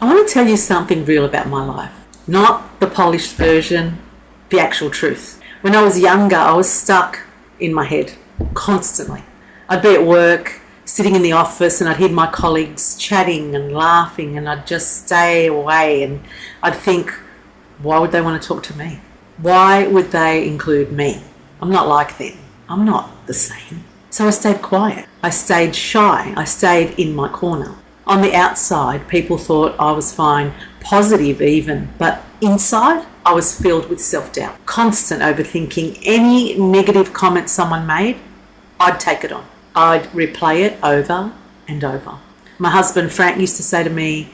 I want to tell you something real about my life. Not the polished version, the actual truth. When I was younger, I was stuck in my head constantly. I'd be at work, sitting in the office, and I'd hear my colleagues chatting and laughing, and I'd just stay away, and I'd think, why would they want to talk to me? Why would they include me? I'm not like them. I'm not the same. So I stayed quiet. I stayed shy. I stayed in my corner. On the outside, people thought I was fine, positive even, but inside, I was filled with self-doubt, constant overthinking. Any negative comment someone made, I'd take it on. I'd replay it over and over. My husband, Frank, used to say to me,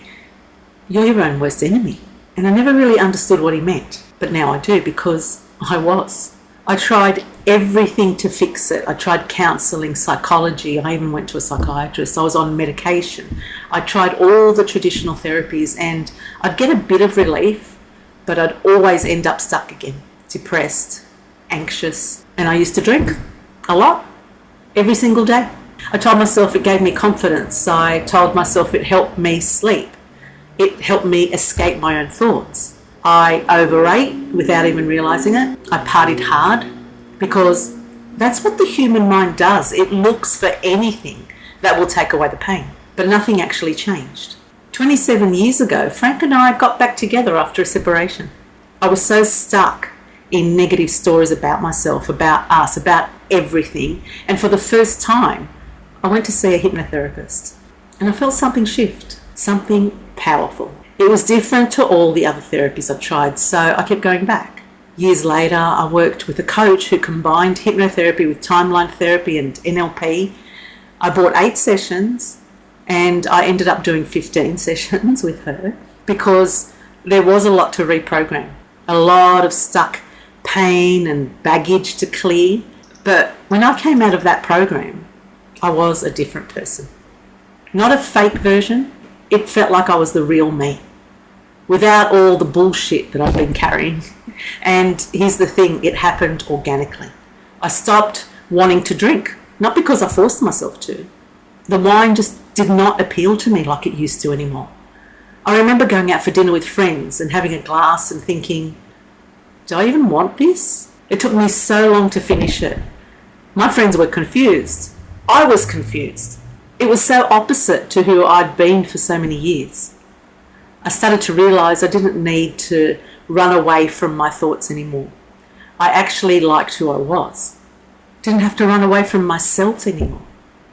"You're your own worst enemy." And I never really understood what he meant, but now I do, because I was. I tried everything to fix it. I tried counselling, psychology. I even went to a psychiatrist. I was on medication. I tried all the traditional therapies, and I'd get a bit of relief, but I'd always end up stuck again, depressed, anxious. And I used to drink a lot, every single day. I told myself it gave me confidence. I told myself it helped me sleep. It helped me escape my own thoughts. I overate without even realising it. I partied hard, because that's what the human mind does. It looks for anything that will take away the pain. But nothing actually changed. 27 years ago, Frank and I got back together after a separation. I was so stuck in negative stories about myself, about us, about everything. And for the first time, I went to see a hypnotherapist. And I felt something shift, something powerful. It was different to all the other therapies I'd tried, so I kept going back. Years later, I worked with a coach who combined hypnotherapy with timeline therapy and NLP. I bought 8 sessions, and I ended up doing 15 sessions with her, because there was a lot to reprogram, a lot of stuck pain and baggage to clear. But when I came out of that program, I was a different person. Not a fake version. It felt like I was the real me, without all the bullshit that I've been carrying. And here's the thing, it happened organically. I stopped wanting to drink, not because I forced myself to. The wine just did not appeal to me like it used to anymore. I remember going out for dinner with friends and having a glass and thinking, do I even want this? It took me so long to finish it. My friends were confused. I was confused. It was so opposite to who I'd been for so many years. I started to realise I didn't need to run away from my thoughts anymore. I actually liked who I was. Didn't have to run away from myself anymore.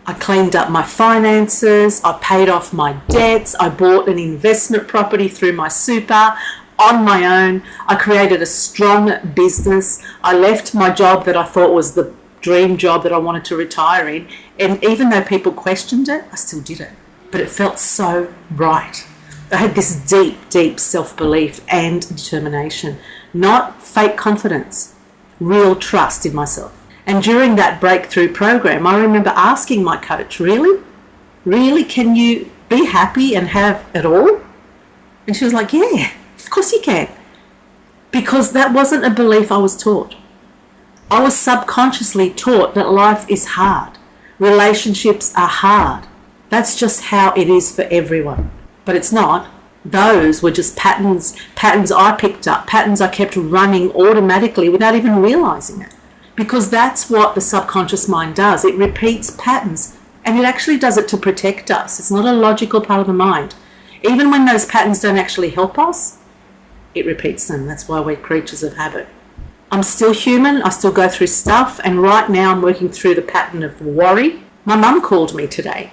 I cleaned up my finances, I paid off my debts, I bought an investment property through my super on my own. I created a strong business. I left my job that I thought was the dream job that I wanted to retire in. And even though people questioned it, I still did it. But it felt so right. I had this deep, deep self-belief and determination, not fake confidence, real trust in myself. And during that breakthrough program, I remember asking my coach, really? Really, can you be happy and have it all? And she was like, yeah, of course you can. Because that wasn't a belief I was taught. I was subconsciously taught that life is hard. Relationships are hard. That's just how it is for everyone. But it's not. Those were just patterns I picked up, patterns I kept running automatically without even realizing it. Because that's what the subconscious mind does. It repeats patterns, and it actually does it to protect us. It's not a logical part of the mind. Even when those patterns don't actually help us, it repeats them. That's why we're creatures of habit. I'm still human. I still go through stuff, and right now I'm working through the pattern of worry. My mum called me today,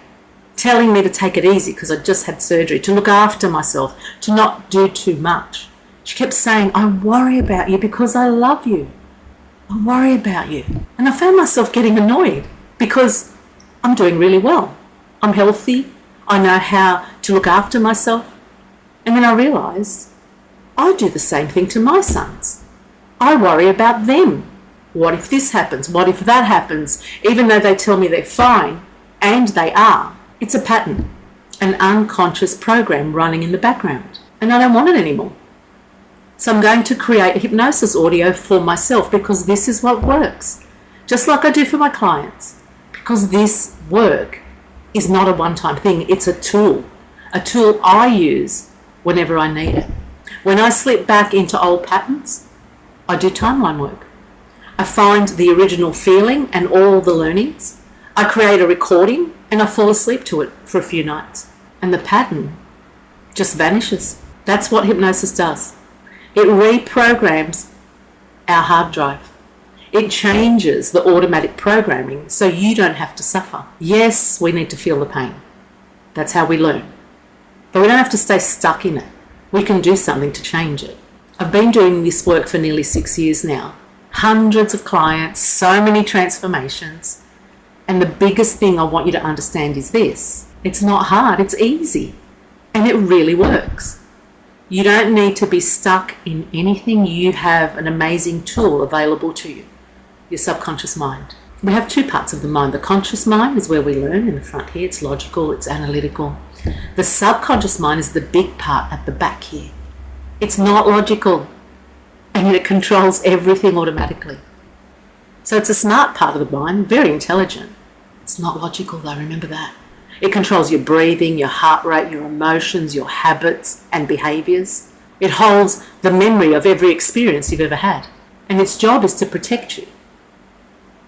telling me to take it easy because I just had surgery, to look after myself, to not do too much. She kept saying, I worry about you because I love you. I worry about you. And I found myself getting annoyed because I'm doing really well. I'm healthy. I know how to look after myself. And then I realised I do the same thing to my sons. I worry about them. What if this happens? What if that happens? Even though they tell me they're fine, and they are, it's a pattern, an unconscious program running in the background. And I don't want it anymore. So I'm going to create a hypnosis audio for myself because this is what works. Just like I do for my clients. Because this work is not a one-time thing. It's a tool I use whenever I need it. When I slip back into old patterns, I do timeline work. I find the original feeling and all the learnings. I create a recording and I fall asleep to it for a few nights. And the pattern just vanishes. That's what hypnosis does. It reprograms our hard drive. It changes the automatic programming so you don't have to suffer. Yes, we need to feel the pain. That's how we learn. But we don't have to stay stuck in it. We can do something to change it. I've been doing this work for nearly 6 years now. Hundreds of clients, so many transformations. And the biggest thing I want you to understand is this. It's not hard, it's easy. And it really works. You don't need to be stuck in anything. You have an amazing tool available to you, your subconscious mind. We have two parts of the mind. The conscious mind is where we learn in the front here. It's logical, it's analytical. The subconscious mind is the big part at the back here. It's not logical, and it controls everything automatically. So it's a smart part of the mind, very intelligent. It's not logical though, remember that. It controls your breathing, your heart rate, your emotions, your habits and behaviours. It holds the memory of every experience you've ever had. And its job is to protect you.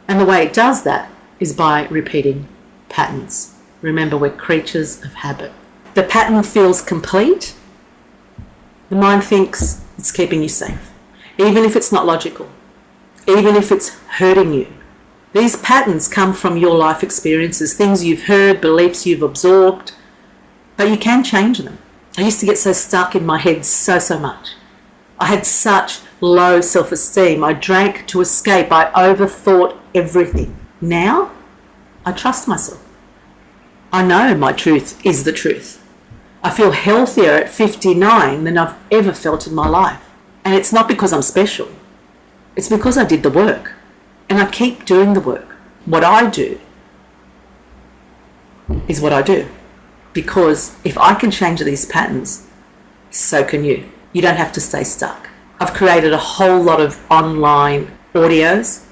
And the way it does that is by repeating patterns. Remember, we're creatures of habit. The pattern feels complete. The mind thinks it's keeping you safe, even if it's not logical, even if it's hurting you. These patterns come from your life experiences, things you've heard, beliefs you've absorbed, but you can change them. I used to get so stuck in my head so much. I had such low self-esteem. I drank to escape. I overthought everything. Now, I trust myself. I know my truth is the truth. I feel healthier at 59 than I've ever felt in my life. And it's not because I'm special. It's because I did the work. And I keep doing the work. What I do is what I do. Because if I can change these patterns, so can you. You don't have to stay stuck. I've created a whole lot of online audios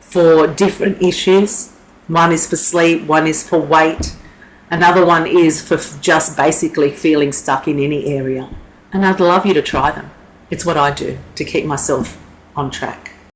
for different issues. One is for sleep, one is for weight. Another one is for just basically feeling stuck in any area. And I'd love you to try them. It's what I do to keep myself on track.